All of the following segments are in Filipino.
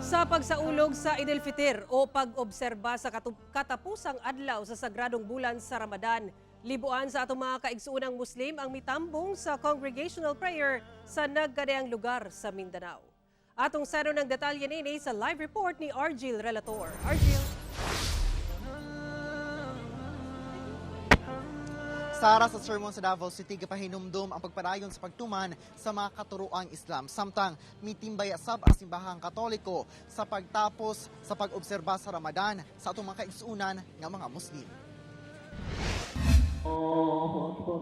Sa pagsaulog sa Eid al-Fitr o pag-obserba sa katapusang adlaw sa sagradong bulan sa Ramadan, libuan sa atong mga kaigsuunang Muslim ang mitambong sa congregational prayer sa nagkadayang lugar sa Mindanao. Atong saro ng detalye nini sa live report ni Argil Relator. Argil. Sara sa sermon sa Davao City, gipahinumdum ang pagpadayon sa pagtuman sa mga katuroang Islam. Samtang mitimbaya sab ang simbahang Katoliko sa pagtapos sa pag-obserba sa Ramadan sa atong mga kaigsuunan nga mga Muslim. Allahu Akbar.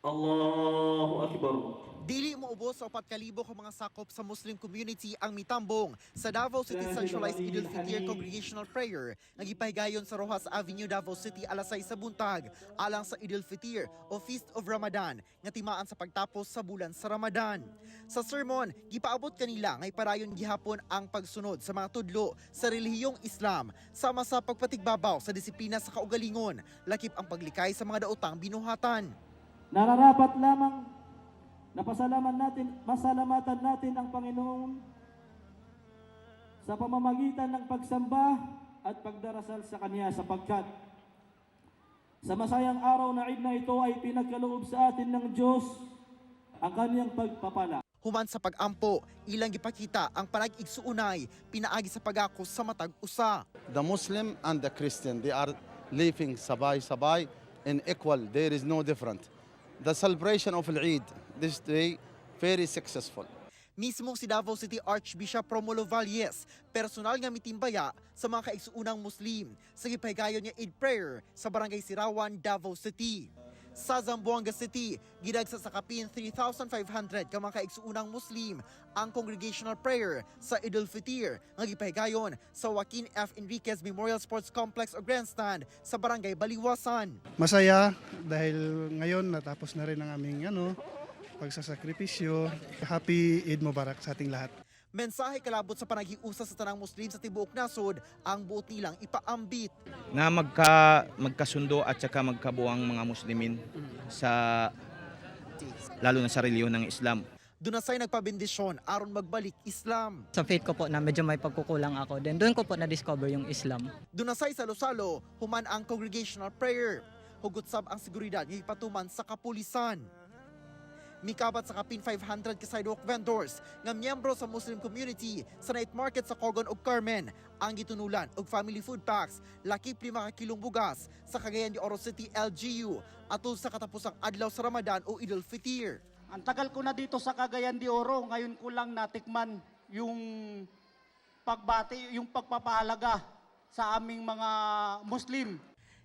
Allahu Akbar. Dili moubos sa 4,000 ka mga sakop sa Muslim community ang mitambong sa Davao City Centralized Eid al-Fitr Congregational Prayer nga gipahigayon sa Rojas Avenue, Davao City alas 6 sa buntag alang sa Eid al-Fitr o Feast of Ramadan nga timaan sa pagtapos sa bulan sa Ramadan. Sa sermon, gipaabot kanila nga ipadayon gihapon ang pagsunod sa mga tudlo sa relihiyong Islam sama sa pagpatigbabaw sa disiplina sa kaugalingon, lakip ang paglikay sa mga daotang binuhatan. Nararapat lamang na pasalamatan natin ang Panginoon sa pamamagitan ng pagsamba at pagdarasal sa Kanya sapagkat sa masayang araw na Eid na ito ay pinagkaloob sa atin ng Diyos ang Kanyang pagpapala. Human sa pag-ampo, ilang gipakita ang panag-igsuunay, pinaagi sa pag-akos sa matag usa. The Muslim and the Christian, they are living sabay-sabay and equal. There is no different. The celebration of Eid this day very successful. Mismo si Davao City Archbishop Romulo Valles, personal nga mitimbaya sa mga kaigsuunang Muslim sa gipahigayon niya Eid prayer sa Barangay Sirawan, Davao City. Sa Zamboanga City, gidagsa sa kapin 3,500 ka mga kaigsuunang Muslim ang congregational prayer sa Eid al-Fitr nga gipahigayon sa Joaquin F. Enriquez Memorial Sports Complex o Grandstand sa Barangay Baliwasan. Masaya dahil ngayon natapos na rin ang aming pagsasakripisyo. Happy Eid Mubarak sa ating lahat. Mensahe kalabot sa panaghiusa sa tanang Muslim sa tibuok nasod ang buot nilang ipaambit. Na magkasundo at saka magkabuang mga Muslimin sa lalo na sa reliyon ng Islam. Dunasay nagpabendisyon aron magbalik Islam. Sa faith ko po na medyo may pagkukulang ako, then doon ko po na-discover yung Islam. Dunasay salo-salo human ang congregational prayer. Hugot sab ang seguridad nga ipatuman sa kapulisan. Mikabat sa kapin 500 ka sidewalk vendors nga miyembro sa Muslim community sa night market sa Cogon ug Carmen ang gitunulan og family food packs lakip 5 ka kilong bugas sa Cagayan de Oro City LGU atol sa katapusang adlaw sa Ramadan o Eid al-Fitr. Ang tagal ko na dito sa Cagayan de Oro, ngayon ko lang natikman yung pagbati, yung pagpapahalaga sa aming mga Muslim.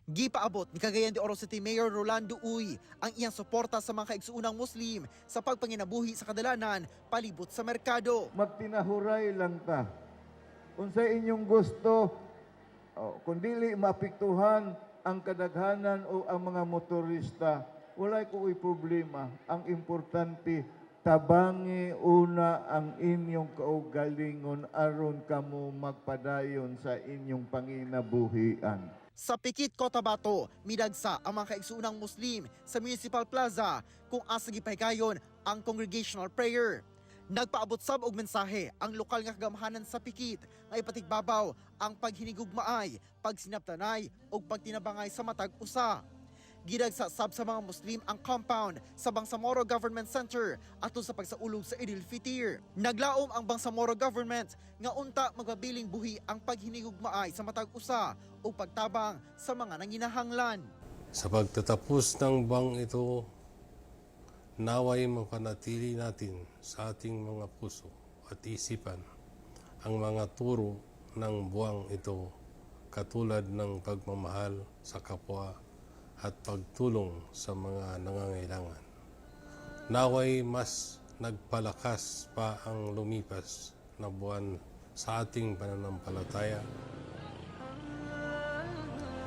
Gipaabot ni Cagayan de Oro City Mayor Rolando Uy ang iyang suporta sa mga kaigsuunang Muslim sa pagpanginabuhi sa kadalanan palibot sa merkado. Magtinahuray lang ta. Kung sa inyong gusto, kung dili maapektuhan ang kadaghanan o ang mga motorista, walay ko'y problema. Ang importante, tabangi una ang inyong kaugalingon aron kamo magpadayon sa inyong panginabuhian. Sa Pikit, Cotabato, midagsa ang mga kaigsuunang Muslim sa Municipal Plaza kung asa gipahigayon ang congregational prayer. Nagpaabot sab og mensahe ang lokal nga kagamhanan sa Pikit nga ipatigbabaw ang paghinigugmaay, pagsinabtanay ug pagtinabangay sa matag usa. Gidagsa sab sa mga Muslim ang compound sa Bangsamoro Government Center ato sa pagsaulog sa Eid al-Fitr. Naglaom ang Bangsamoro Government nga unta magpabiling buhi ang paghinigugmaay sa matag usa o pagtabang sa mga nanginahanglan. Sa pagtatapos ng bang ito, naway mapanatili natin sa ating mga puso at isipan ang mga turo ng buwang ito katulad ng pagmamahal sa kapwa at pagtulong sa mga nangangailangan. Naway mas nagpalakas pa ang lumipas na buwan sa ating pananampalataya.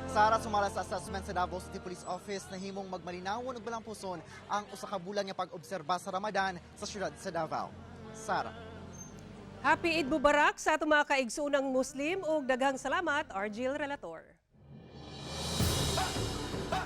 Sara sumala sa assessment sa Davao City Police Office na himong magmalinawon ug balang puson ang usa ka bulan nga pag-obserba sa Ramadan sa syudad sa Davao. Sara. Happy Eid Mubarak sa atong mga kaigsuunang Muslim ug daghang salamat, Argil Relator.